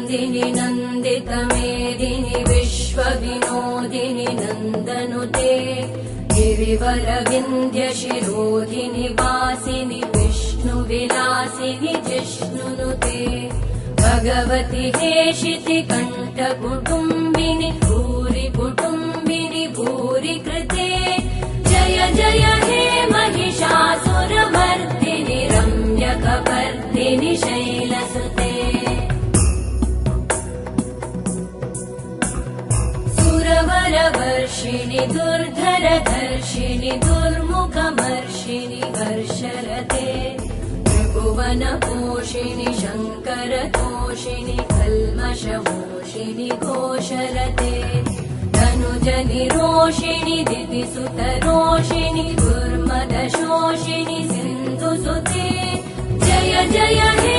नन्दिनि नन्दितमेदिनि विश्वविनोदिनि नन्दनुते गिरिवरविन्ध्यशिरोधिनि वासिनि विष्णुविलासिनि जिष्णुनुते भगवति हेशिति कण्ठकुटुम्बिनि भूरि कुटुम्बिनि भूरि कृते जय जय हे महिषासुरमर्दिनि रम्यकपर्दिनि शैलसुते सुरवरवर्षिणि दुर्धरधर्षिणि दुर्मुखमर्षिणि हर्षरते त्रिभुवनपोषिणि शङ्करतोषिणि कल्मषमोषिणि घोषरते धनुजनिरोषिणि दितिसुतरोषिणि दुर्मदशोषिणि सिन्धुसुते जय जय हे